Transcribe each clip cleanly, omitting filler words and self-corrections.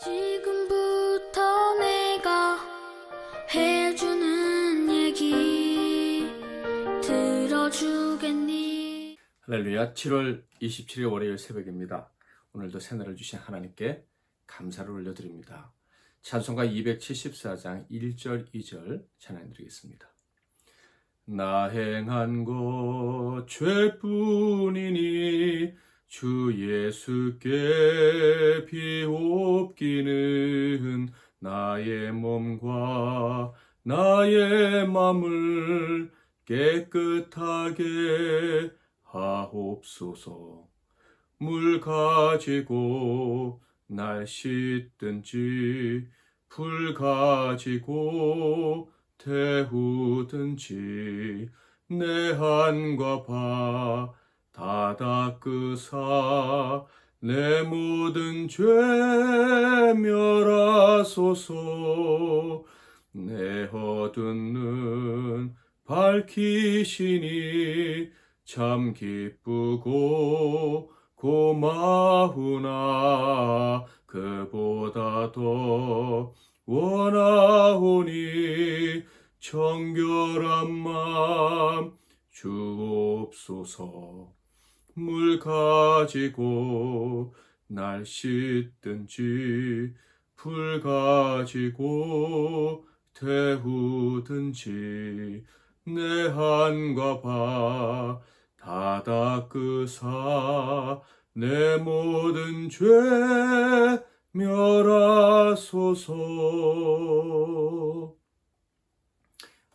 지금부터 내가 해주는 얘기 들어주겠니? 할렐루야. 7월 27일 월요일 새벽입니다. 오늘도 새날을 주신 하나님께 감사를 올려드립니다. 찬송가 274장 1절 2절 찬양드리겠습니다. 나 행한 것 죄뿐이니 주 예수께 비옵기는 나의 몸과 나의 맘을 깨끗하게 하옵소서. 물 가지고 날 씻든지 불 가지고 태우든지 내 한과 바 다 닦으사 내 모든 죄 멸하소서. 내 어두운 눈 밝히시니 참 기쁘고 고마우나 그보다 더 원하오니 정결한 맘 주옵소서. 물 가지고 날 씻든지 불 가지고 태우든지 내 한과 바 다 닦으사 내 모든 죄 멸하소서.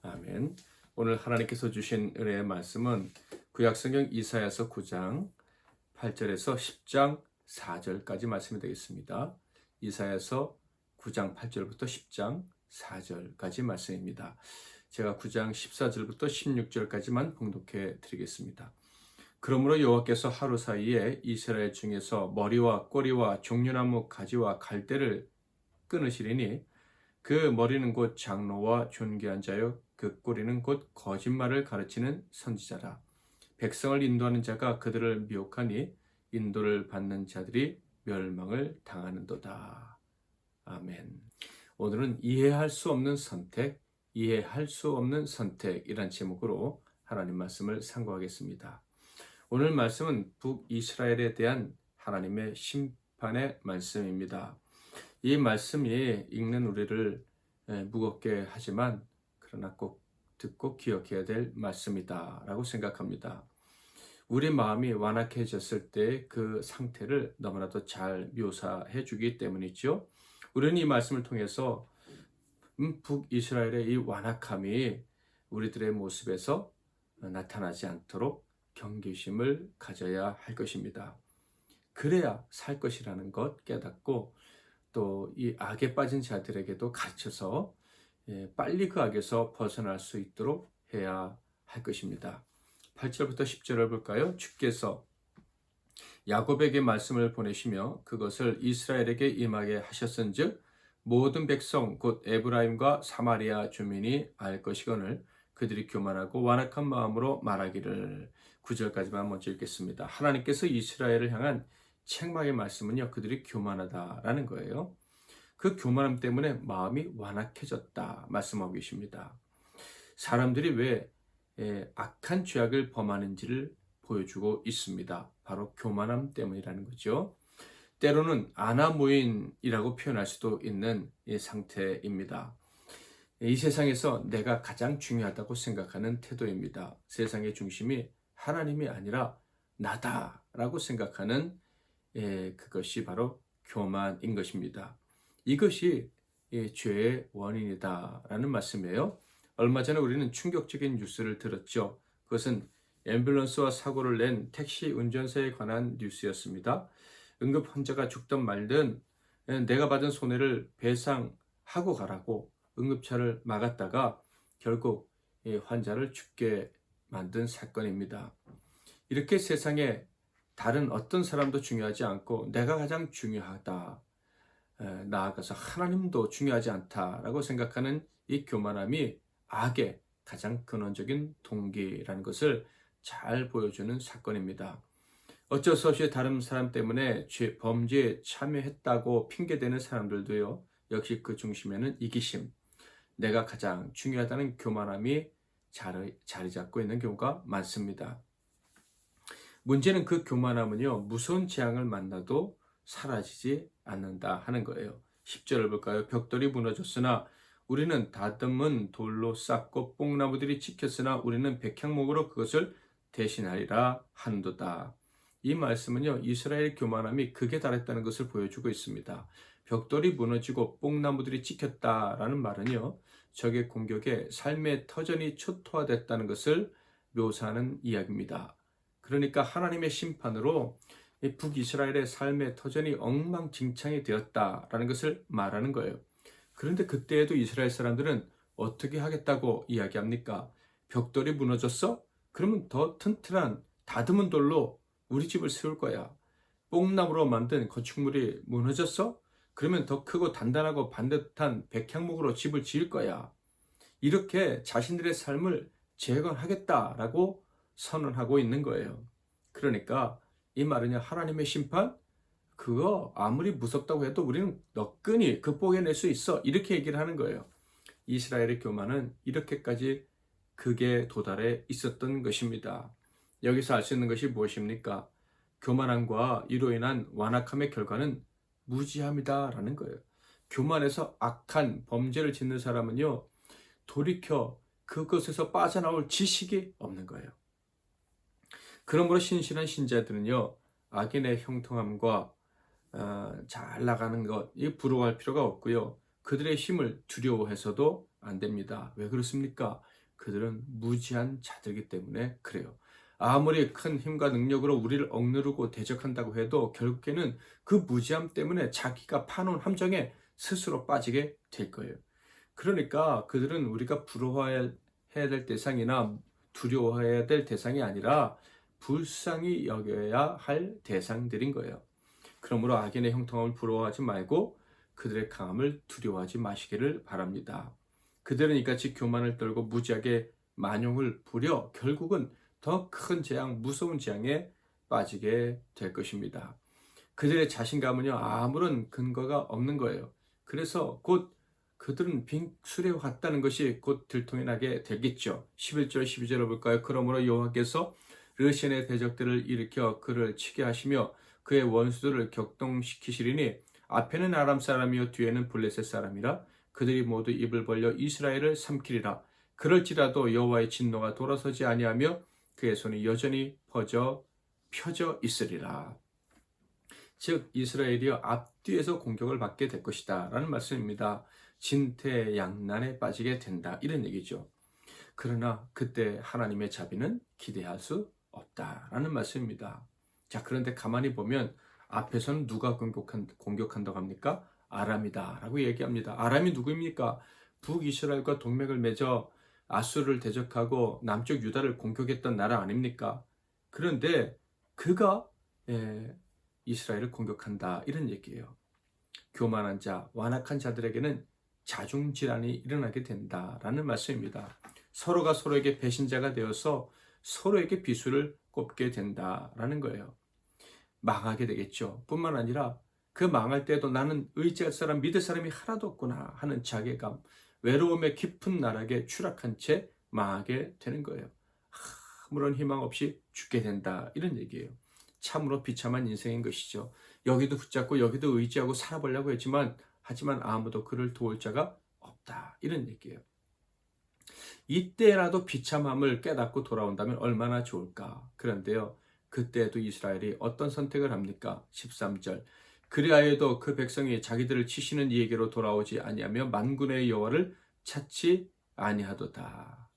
아멘. 오늘 하나님께서 주신 은혜의 말씀은 구약성경 이사야서 9장 8절에서 10장 4절까지 말씀이 되겠습니다. 이사야서 9장 8절부터 10장 4절까지 말씀입니다. 제가 9장 14절부터 16절까지만 봉독해 드리겠습니다. 그러므로 여호와께서 하루 사이에 이스라엘 중에서 머리와 꼬리와 종려나무 가지와 갈대를 끊으시리니 그 머리는 곧 장로와 존귀한 자요 그 꼬리는 곧 거짓말을 가르치는 선지자라. 백성을 인도하는 자가 그들을 미혹하니 인도를 받는 자들이 멸망을 당하는도다. 아멘. 오늘은 이해할 수 없는 선택, 이해할 수 없는 선택이란 제목으로 하나님 말씀을 상고하겠습니다. 오늘 말씀은 북이스라엘에 대한 하나님의 심판의 말씀입니다. 이 말씀이 읽는 우리를 무겁게 하지만 그러나 꼭 듣고 기억해야 될 말씀이다 라고 생각합니다. 우리 마음이 완악해졌을 때 그 상태를 너무나도 잘 묘사해 주기 때문이죠. 우리는 이 말씀을 통해서 북이스라엘의 이 완악함이 우리들의 모습에서 나타나지 않도록 경계심을 가져야 할 것입니다. 그래야 살 것이라는 것 깨닫고 또 이 악에 빠진 자들에게도 가르쳐서 빨리 그 악에서 벗어날 수 있도록 해야 할 것입니다. 8절부터 10절을 볼까요? 주께서 야곱에게 말씀을 보내시며 그것을 이스라엘에게 임하게 하셨은즉 모든 백성 곧 에브라임과 사마리아 주민이 알 것이거늘 그들이 교만하고 완악한 마음으로 말하기를. 9절까지만 먼저 읽겠습니다. 하나님께서 이스라엘을 향한 책망의 말씀은요, 그들이 교만하다라는 거예요. 그 교만함 때문에 마음이 완악해졌다 말씀하고 계십니다. 사람들이 왜 악한 죄악을 범하는지를 보여주고 있습니다. 바로 교만함 때문이라는 거죠. 때로는 아나무인이라고 표현할 수도 있는 이 상태입니다. 이 세상에서 내가 가장 중요하다고 생각하는 태도입니다. 세상의 중심이 하나님이 아니라 나다라고 생각하는 그것이 바로 교만인 것입니다. 이것이 죄의 원인이다라는 말씀이에요. 얼마 전에 우리는 충격적인 뉴스를 들었죠. 그것은 앰뷸런스와 사고를 낸 택시 운전사에 관한 뉴스였습니다. 응급 환자가 죽든 말든 내가 받은 손해를 배상하고 가라고 응급차를 막았다가 결국 환자를 죽게 만든 사건입니다. 이렇게 세상에 다른 어떤 사람도 중요하지 않고 내가 가장 중요하다, 나아가서 하나님도 중요하지 않다라고 생각하는 이 교만함이 악의 가장 근원적인 동기라는 것을 잘 보여주는 사건입니다. 어쩔 수 없이 다른 사람 때문에 범죄에 참여했다고 핑계대는 사람들도요. 역시 그 중심에는 이기심, 내가 가장 중요하다는 교만함이 자리 잡고 있는 경우가 많습니다. 문제는 그 교만함은요. 무서운 재앙을 만나도 사라지지 않는다 하는 거예요. 10절을 볼까요? 벽돌이 무너졌으나 우리는 다듬은 돌로 쌓고 뽕나무들이 찍혔으나 우리는 백향목으로 그것을 대신하리라 하는도다. 이 말씀은요. 이스라엘 교만함이 극에 달했다는 것을 보여주고 있습니다. 벽돌이 무너지고 뽕나무들이 찍혔다라는 말은요. 적의 공격에 삶의 터전이 초토화됐다는 것을 묘사하는 이야기입니다. 그러니까 하나님의 심판으로 북이스라엘의 삶의 터전이 엉망진창이 되었다라는 것을 말하는 거예요. 그런데 그때에도 이스라엘 사람들은 어떻게 하겠다고 이야기합니까? 벽돌이 무너졌어? 그러면 더 튼튼한 다듬은 돌로 우리 집을 세울 거야. 뽕나무로 만든 건축물이 무너졌어? 그러면 더 크고 단단하고 반듯한 백향목으로 집을 지을 거야. 이렇게 자신들의 삶을 재건하겠다라고 선언하고 있는 거예요. 그러니까 이 말은요, 하나님의 심판? 그거 아무리 무섭다고 해도 우리는 너끈히 극복해낼 수 있어. 이렇게 얘기를 하는 거예요. 이스라엘의 교만은 이렇게까지 극에 도달해 있었던 것입니다. 여기서 알 수 있는 것이 무엇입니까? 교만함과 이로 인한 완악함의 결과는 무지함이다라는 거예요. 교만해서 악한 범죄를 짓는 사람은요, 돌이켜 그것에서 빠져나올 지식이 없는 거예요. 그러므로 신실한 신자들은요, 악인의 형통함과 잘 나가는 것, 이 부러워할 필요가 없고요. 그들의 힘을 두려워해서도 안 됩니다. 왜 그렇습니까? 그들은 무지한 자들이기 때문에 그래요. 아무리 큰 힘과 능력으로 우리를 억누르고 대적한다고 해도 결국에는 그 무지함 때문에 자기가 파놓은 함정에 스스로 빠지게 될 거예요. 그러니까 그들은 우리가 부러워해야 될 대상이나 두려워해야 될 대상이 아니라 불쌍히 여겨야 할 대상들인 거예요. 그러므로 악인의 형통함을 부러워하지 말고 그들의 강함을 두려워하지 마시기를 바랍니다. 그들은 이같이 교만을 떨고 무지하게 만용을 부려 결국은 더 큰 재앙, 무서운 재앙에 빠지게 될 것입니다. 그들의 자신감은요, 아무런 근거가 없는 거예요. 그래서 곧 그들은 빙수레와 같다는 것이 곧 들통이 나게 되겠죠. 11절, 12절을 볼까요? 그러므로 여호와께서 르신의 대적들을 일으켜 그를 치게 하시며 그의 원수들을 격동시키시리니 앞에는 아람 사람이요 뒤에는 블레셋 사람이라 그들이 모두 입을 벌려 이스라엘을 삼키리라. 그럴지라도 여호와의 진노가 돌아서지 아니하며 그의 손이 여전히 펴져 있으리라. 즉 이스라엘이여 앞뒤에서 공격을 받게 될 것이다 라는 말씀입니다. 진퇴양난에 빠지게 된다 이런 얘기죠. 그러나 그때 하나님의 자비는 기대할 수 없다라는 말씀입니다. 자, 그런데 가만히 보면 앞에서는 누가 공격한다고 합니까? 아람이다라고 얘기합니다. 아람이 누구입니까? 북이스라엘과 동맹을 맺어 아수르를 대적하고 남쪽 유다를 공격했던 나라 아닙니까? 그런데 그가 이스라엘을 공격한다 이런 얘기예요. 교만한 자, 완악한 자들에게는 자중질환이 일어나게 된다라는 말씀입니다. 서로가 서로에게 배신자가 되어서 서로에게 비수를 꼽게 된다라는 거예요. 망하게 되겠죠. 뿐만 아니라 그 망할 때도 나는 의지할 사람, 믿을 사람이 하나도 없구나 하는 자괴감, 외로움의 깊은 나락에 추락한 채 망하게 되는 거예요. 아무런 희망 없이 죽게 된다 이런 얘기예요. 참으로 비참한 인생인 것이죠. 여기도 붙잡고 여기도 의지하고 살아보려고 하지만 아무도 그를 도울 자가 없다 이런 얘기예요. 이때라도 비참함을 깨닫고 돌아온다면 얼마나 좋을까. 그런데요, 그때도 이스라엘이 어떤 선택을 합니까? 13절 그리하여도 그 백성이 자기들을 치시는 이에게로 돌아오지 아니하며 만군의 여호와를 찾지 아니하도다.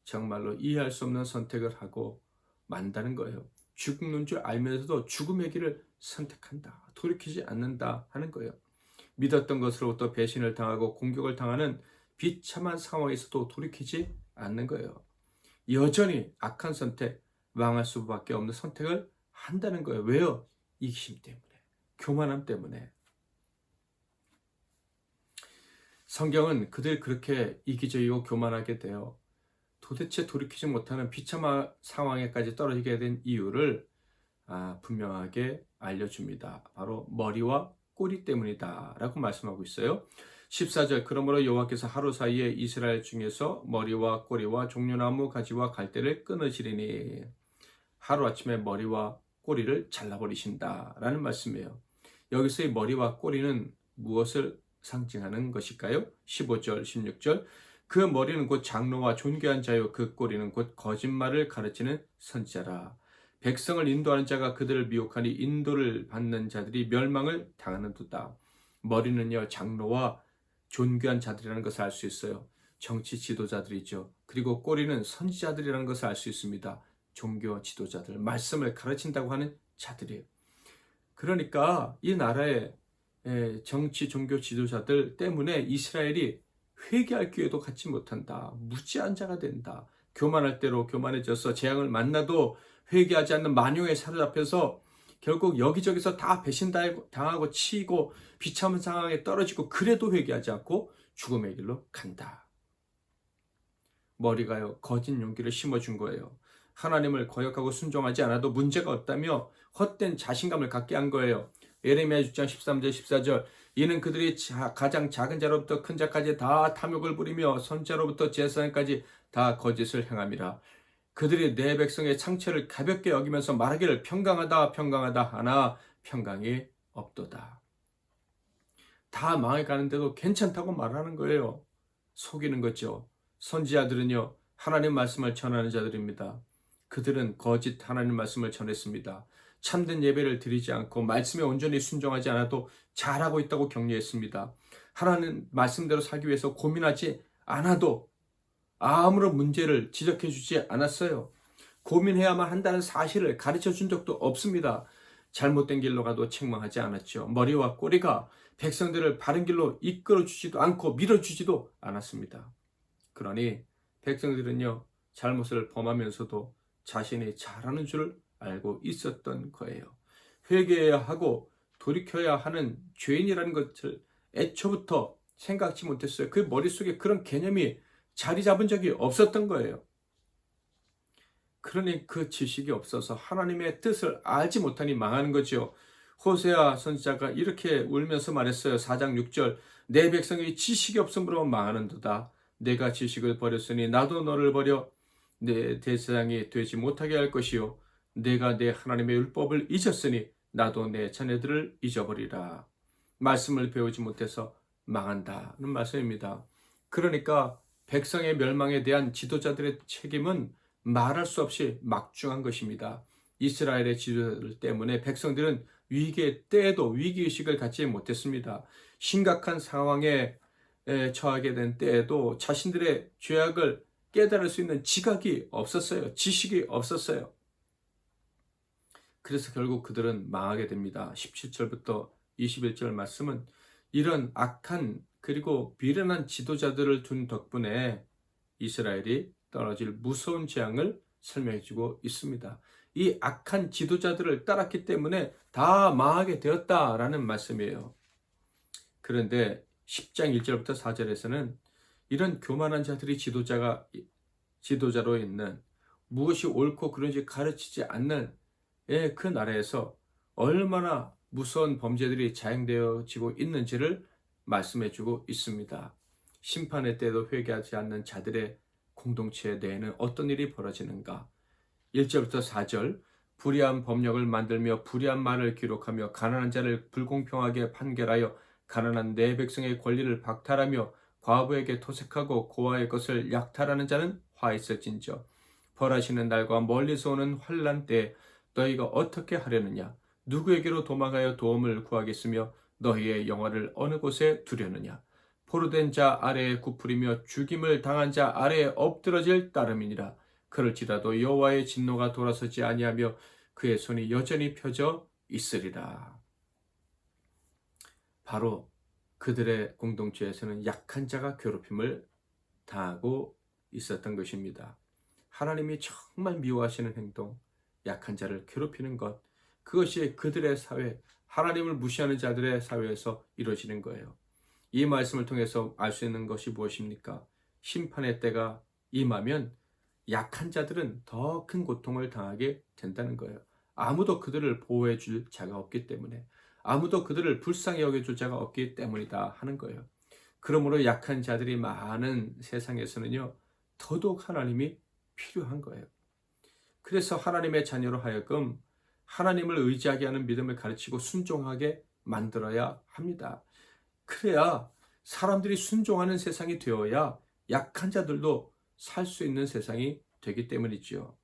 정말로 이해할 수 없는 선택을 하고 만다는 거예요. 죽는 줄 알면서도 죽음의 길을 선택한다. 돌이키지 않는다 하는 거예요. 믿었던 것으로부터 배신을 당하고 공격을 당하는 비참한 상황에서도 돌이키지 않는 거예요. 여전히 악한 선택, 망할 수밖에 없는 선택을 한다는 거예요. 왜요? 이기심 때문에, 교만함 때문에. 성경은 그들 그렇게 이기적이고 교만하게 되어 도대체 돌이키지 못하는 비참한 상황에까지 떨어지게 된 이유를 분명하게 알려줍니다. 바로 머리와 꼬리 때문이다 라고 말씀하고 있어요. 14절 그러므로 여호와께서 하루 사이에 이스라엘 중에서 머리와 꼬리와 종려나무 가지와 갈대를 끊으시리니 하루아침에 머리와 꼬리를 잘라버리신다 라는 말씀이에요. 여기서의 머리와 꼬리는 무엇을 상징하는 것일까요? 15절 16절 그 머리는 곧 장로와 존귀한 자요 그 꼬리는 곧 거짓말을 가르치는 선지자라. 백성을 인도하는 자가 그들을 미혹하니 인도를 받는 자들이 멸망을 당하는도다. 머리는요 장로와 존귀한 자들이라는 것을 알 수 있어요. 정치 지도자들이죠. 그리고 꼬리는 선지자들이라는 것을 알 수 있습니다. 종교 지도자들, 말씀을 가르친다고 하는 자들이에요. 그러니까 이 나라의 정치 종교 지도자들 때문에 이스라엘이 회개할 기회도 갖지 못한다. 무지한 자가 된다. 교만할 대로 교만해져서 재앙을 만나도 회개하지 않는 만용에 사로잡혀서 결국 여기저기서 다 배신당하고 치이고 비참한 상황에 떨어지고 그래도 회개하지 않고 죽음의 길로 간다. 머리가요 거짓 용기를 심어준 거예요. 하나님을 거역하고 순종하지 않아도 문제가 없다며 헛된 자신감을 갖게 한 거예요. 예레미야 6장 13절 14절 이는 그들이 가장 작은 자로부터 큰 자까지 다 탐욕을 부리며 선자로부터 제사장까지 다 거짓을 행함이라. 그들이 내 백성의 상처를 가볍게 여기면서 말하기를 평강하다 평강하다 하나 평강이 없도다. 다 망해가는데도 괜찮다고 말하는 거예요. 속이는 거죠. 선지자들은요 하나님 말씀을 전하는 자들입니다. 그들은 거짓 하나님 말씀을 전했습니다. 참된 예배를 드리지 않고 말씀에 온전히 순종하지 않아도 잘하고 있다고 격려했습니다. 하나님 말씀대로 살기 위해서 고민하지 않아도 아무런 문제를 지적해 주지 않았어요. 고민해야만 한다는 사실을 가르쳐 준 적도 없습니다. 잘못된 길로 가도 책망하지 않았죠. 머리와 꼬리가 백성들을 바른 길로 이끌어 주지도 않고 밀어주지도 않았습니다. 그러니 백성들은요 잘못을 범하면서도 자신이 잘하는 줄 알고 있었던 거예요. 회개해야 하고 돌이켜야 하는 죄인이라는 것을 애초부터 생각지 못했어요. 그 머릿속에 그런 개념이 자리 잡은 적이 없었던 거예요. 그러니 그 지식이 없어서 하나님의 뜻을 알지 못하니 망하는 거죠. 호세아 선지자가 이렇게 울면서 말했어요. 4장 6절 내 백성이 지식이 없으므로 망하는도다. 내가 지식을 버렸으니 나도 너를 버려 내 대제사장이 되지 못하게 할 것이요 내가 내 하나님의 율법을 잊었으니 나도 내 자녀들을 잊어버리라. 말씀을 배우지 못해서 망한다는 말씀입니다. 그러니까 백성의 멸망에 대한 지도자들의 책임은 말할 수 없이 막중한 것입니다. 이스라엘의 지도자들 때문에 백성들은 위기의 때에도 위기의식을 갖지 못했습니다. 심각한 상황에 처하게 된 때에도 자신들의 죄악을 깨달을 수 있는 지각이 없었어요. 지식이 없었어요. 그래서 결국 그들은 망하게 됩니다. 17절부터 21절 말씀은 이런 악한 그리고 비련한 지도자들을 둔 덕분에 이스라엘이 떨어질 무서운 재앙을 설명해주고 있습니다. 이 악한 지도자들을 따랐기 때문에 다 망하게 되었다라는 말씀이에요. 그런데 10장 1절부터 4절에서는 이런 교만한 자들이 지도자로 있는 무엇이 옳고 그른지 가르치지 않는 그 나라에서 얼마나 무서운 범죄들이 자행되어지고 있는지를 말씀해주고 있습니다. 심판의 때도 회개하지 않는 자들의 공동체 내에는 어떤 일이 벌어지는가? 1절부터 4절 불의한 법령을 만들며 불의한 말을 기록하며 가난한 자를 불공평하게 판결하여 가난한 내 백성의 권리를 박탈하며 과부에게 토색하고 고아의 것을 약탈하는 자는 화 있을진저 벌하시는 날과 멀리서 오는 환난 때에 너희가 어떻게 하려느냐? 누구에게로 도망하여 도움을 구하겠으며 너희의 영화를 어느 곳에 두려느냐? 포로된 자 아래에 굽으리며 죽임을 당한 자 아래에 엎드러질 따름이니라. 그럴지라도 여호와의 진노가 돌아서지 아니하며 그의 손이 여전히 펴져 있으리라. 바로 그들의 공동체에서는 약한 자가 괴롭힘을 당하고 있었던 것입니다. 하나님이 정말 미워하시는 행동, 약한 자를 괴롭히는 것, 그것이 그들의 사회, 하나님을 무시하는 자들의 사회에서 이루어지는 거예요. 이 말씀을 통해서 알 수 있는 것이 무엇입니까? 심판의 때가 임하면 약한 자들은 더 큰 고통을 당하게 된다는 거예요. 아무도 그들을 보호해 줄 자가 없기 때문에, 아무도 그들을 불쌍히 여겨줄 자가 없기 때문이다 하는 거예요. 그러므로 약한 자들이 많은 세상에서는요, 더더욱 하나님이 필요한 거예요. 그래서 하나님의 자녀로 하여금 하나님을 의지하게 하는 믿음을 가르치고 순종하게 만들어야 합니다. 그래야 사람들이 순종하는 세상이 되어야 약한 자들도 살 수 있는 세상이 되기 때문이지요.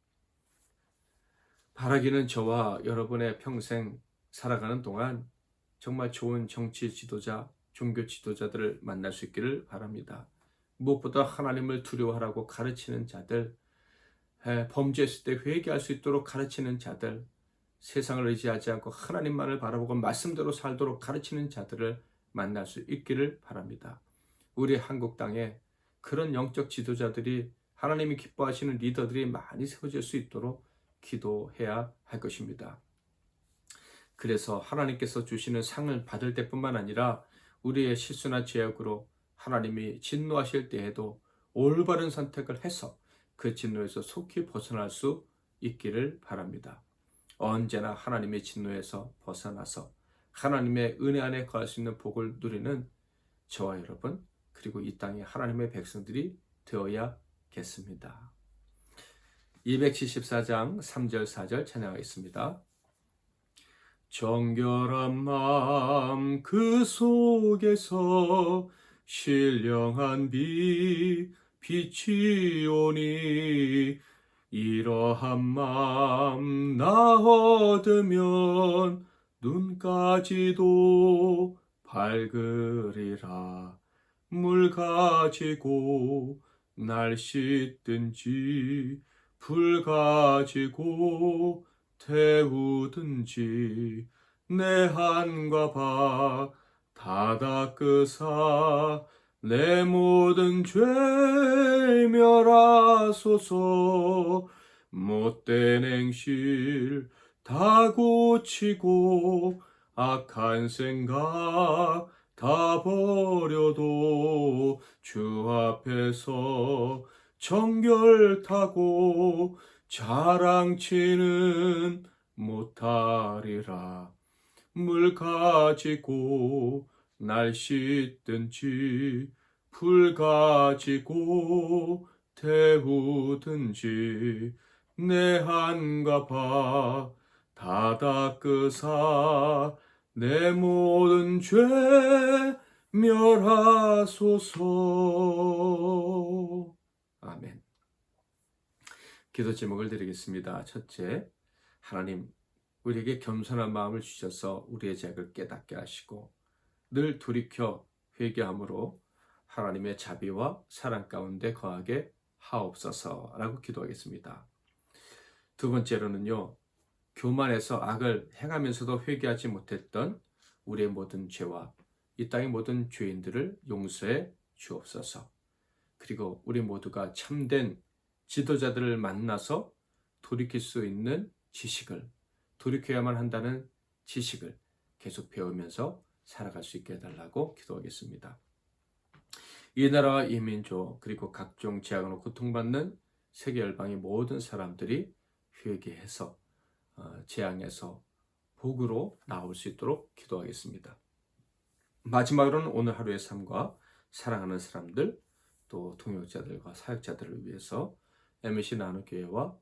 바라기는 저와 여러분의 평생 살아가는 동안 정말 좋은 정치 지도자, 종교 지도자들을 만날 수 있기를 바랍니다. 무엇보다 하나님을 두려워하라고 가르치는 자들, 범죄했을 때 회개할 수 있도록 가르치는 자들, 세상을 의지하지 않고 하나님만을 바라보고 말씀대로 살도록 가르치는 자들을 만날 수 있기를 바랍니다. 우리 한국 땅에 그런 영적 지도자들이, 하나님이 기뻐하시는 리더들이 많이 세워질 수 있도록 기도해야 할 것입니다. 그래서 하나님께서 주시는 상을 받을 때뿐만 아니라 우리의 실수나 죄악으로 하나님이 진노하실 때에도 올바른 선택을 해서 그 진노에서 속히 벗어날 수 있기를 바랍니다. 언제나 하나님의 진노에서 벗어나서 하나님의 은혜 안에 거할 수 있는 복을 누리는 저와 여러분, 그리고 이 땅의 하나님의 백성들이 되어야겠습니다. 274장 3절 4절 찬양하겠습니다. 정결한 마음 그 속에서 신령한 빛이 오니, 이러한 마음 나 얻으면 눈까지도 밝으리라. 물 가지고 날 씻든지 불 가지고 태우든지 내 한과 바 다 닦으사 내 모든 죄 멸하소서. 못된 행실 다 고치고 악한 생각 다 버려도 주 앞에서 정결타고 자랑치는 못하리라. 물 가지고 날 씻든지 불 가지고 태우든지 내 한과 바 다 닦으사 내 모든 죄 멸하소서. 아멘. 기도 제목을 드리겠습니다. 첫째, 하나님, 우리에게 겸손한 마음을 주셔서 우리의 죄악을 깨닫게 하시고 늘 돌이켜 회개함으로 하나님의 자비와 사랑 가운데 거하게 하옵소서라고 기도하겠습니다. 두 번째로는요, 교만해서 악을 행하면서도 회개하지 못했던 우리의 모든 죄와 이 땅의 모든 죄인들을 용서해 주옵소서. 그리고 우리 모두가 참된 지도자들을 만나서 돌이킬 수 있는 지식을, 돌이켜야만 한다는 지식을 계속 배우면서 살아갈 수 있게 해달라고 기도하겠습니다. 이 나라와 이 민족, 그리고 각종 재앙으로 고통받는 세계 열방의 모든 사람들이 회개해서 재앙에서 복으로 나올 수 있도록 기도하겠습니다. 마지막으로는 오늘 하루의 삶과 사랑하는 사람들, 또 동역자들과 사역자들을 위해서 MBC 나눔교회와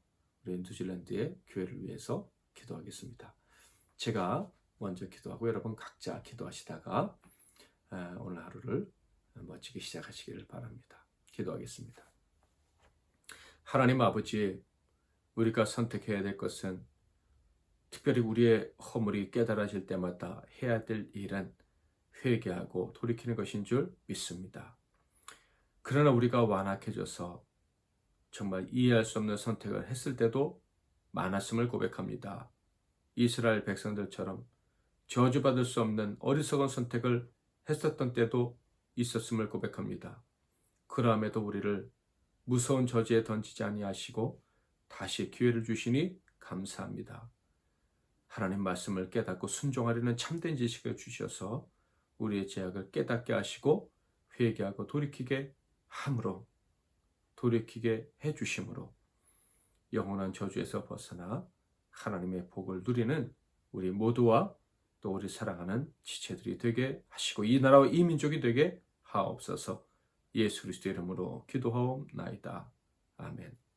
우리 뉴질랜드의 교회를 위해서 기도하겠습니다. 제가 먼저 기도하고 여러분 각자 기도하시다가 오늘 하루를 멋지게 시작하시기를 바랍니다. 기도하겠습니다. 하나님 아버지, 우리가 선택해야 될 것은, 특별히 우리의 허물이 깨달아질 때마다 해야 될 일은 회개하고 돌이키는 것인 줄 믿습니다. 그러나 우리가 완악해져서 정말 이해할 수 없는 선택을 했을 때도 많았음을 고백합니다. 이스라엘 백성들처럼 저주받을 수 없는 어리석은 선택을 했었던 때도 있었음을 고백합니다. 그럼에도 우리를 무서운 저주에 던지지 아니하시고 다시 기회를 주시니 감사합니다. 하나님 말씀을 깨닫고 순종하려는 참된 지식을 주셔서 우리의 죄악을 깨닫게 하시고 회개하고 돌이키게 함으로, 돌이키게 해주심으로 영원한 저주에서 벗어나 하나님의 복을 누리는 우리 모두와 또 우리 사랑하는 지체들이 되게 하시고 이 나라와 이 민족이 되게 하옵소서. 예수 그리스도의 이름으로 기도하옵나이다. 아멘.